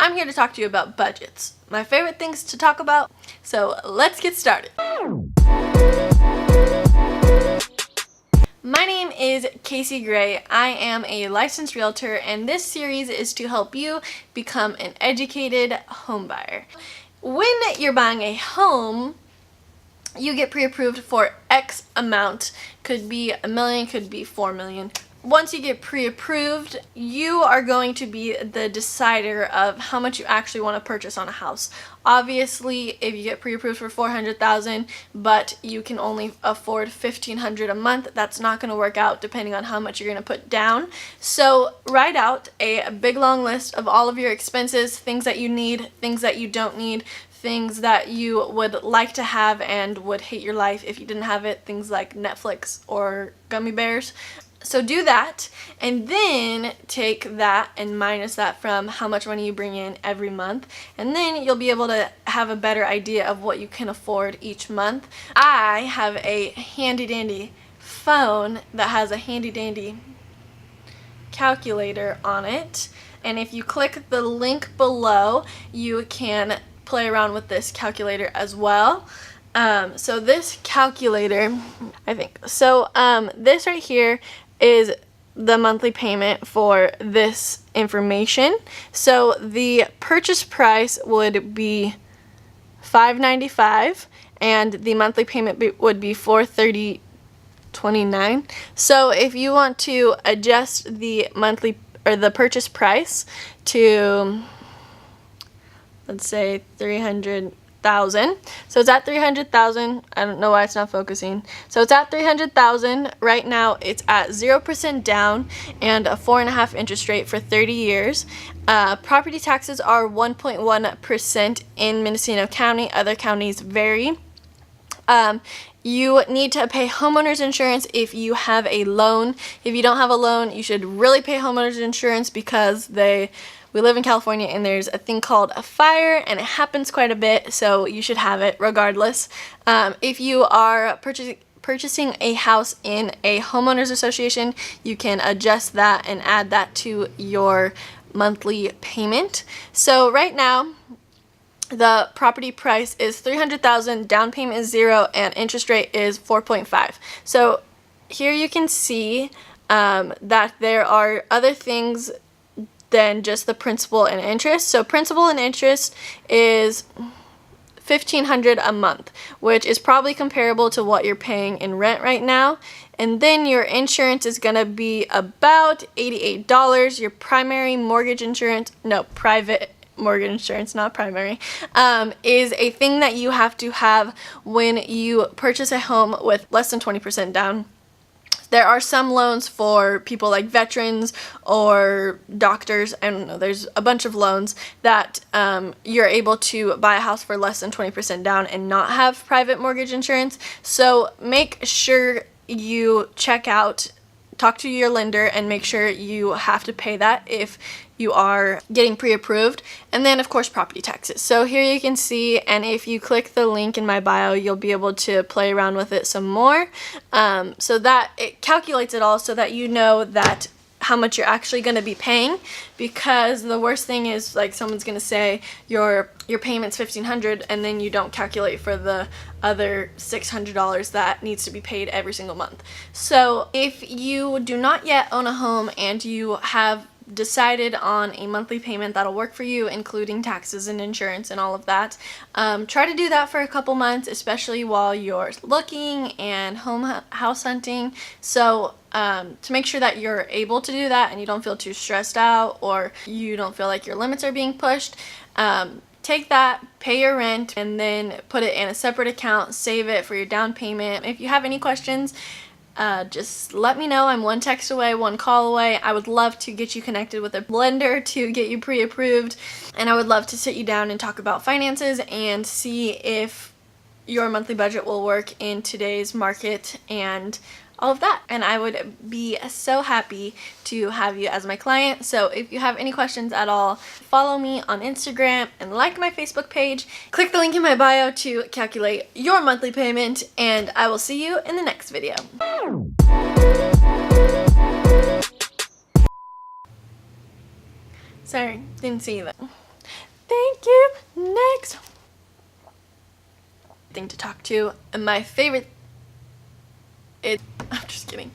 I'm here to talk to you about budgets, my favorite things to talk about, so let's get started. My name is Casey Gray. I am a licensed realtor, and this series is to help you become an educated home buyer. When you're buying a home, you get pre-approved for X amount. Could be $1 million, could be $4 million. Once you get pre-approved, you are going to be the decider of how much you actually want to purchase on a house. Obviously, if you get pre-approved for $400,000, but you can only afford $1,500 a month, that's not going to work out depending on how much you're going to put down. So write out a big long list of all of your expenses, things that you need, things that you don't need, things that you would like to have and would hate your life if you didn't have it, things like Netflix or gummy bears. So do that, and then take that and minus that from how much money you bring in every month, and then you'll be able to have a better idea of what you can afford each month. I have a handy dandy phone that has a handy dandy calculator on it, and if you click the link below, you can play around with this calculator as well. So this calculator, this right here is the monthly payment for this information. So the purchase price would be $595 and the monthly payment would be $430.29. So if you want to adjust the monthly or the purchase price to, let's say, $300,000. So it's at $300,000. I don't know why it's not focusing. So it's at $300,000. Right now it's at 0% down and a 4.5% interest rate for 30 years. Property taxes are 1.1% in Mendocino County. Other counties vary. You need to pay homeowners insurance if you have a loan. If you don't have a loan, you should really pay homeowners insurance because we live in California and there's a thing called a fire and it happens quite a bit, so you should have it regardless. If you are purchasing a house in a homeowners association, you can adjust that and add that to your monthly payment. So right now, the property price is $300,000, down payment is 0, and interest rate is 4.5. So here you can see that there are other things than just the principal and interest. So principal and interest is $1,500 a month, which is probably comparable to what you're paying in rent right now. And then your insurance is gonna be about $88. Your primary mortgage insurance, no, private mortgage insurance, not primary, is a thing that you have to have when you purchase a home with less than 20% down. There are some loans for people like veterans or doctors. I don't know, there's a bunch of loans that you're able to buy a house for less than 20% down and not have private mortgage insurance. So make sure you talk to your lender and make sure you have to pay that if you are getting pre-approved. And then of course property taxes. So here you can see, and if you click the link in my bio, you'll be able to play around with it some more, so that it calculates it all so that you know that how much you're actually going to be paying. Because the worst thing is, like, someone's going to say your payment's $1,500 and then you don't calculate for the other $600 that needs to be paid every single month. So if you do not yet own a home and you have decided on a monthly payment that'll work for you, including taxes and insurance and all of that, try to do that for a couple months, especially while you're looking and house hunting. So to make sure that you're able to do that and you don't feel too stressed out or you don't feel like your limits are being pushed, take that, pay your rent, and then put it in a separate account, save it for your down payment. If you have any questions, just let me know. I'm one text away, one call away. I would love to get you connected with a lender to get you pre-approved, and I would love to sit you down and talk about finances and see if your monthly budget will work in today's market and all of that. And I would be so happy to have you as my client. So if you have any questions at all, follow me on Instagram and like my Facebook page. Click the link in my bio to calculate your monthly payment, and I will see you in the next video. Sorry, didn't see that. Thank you. Next thing to talk to, and my favorite, I'm just kidding.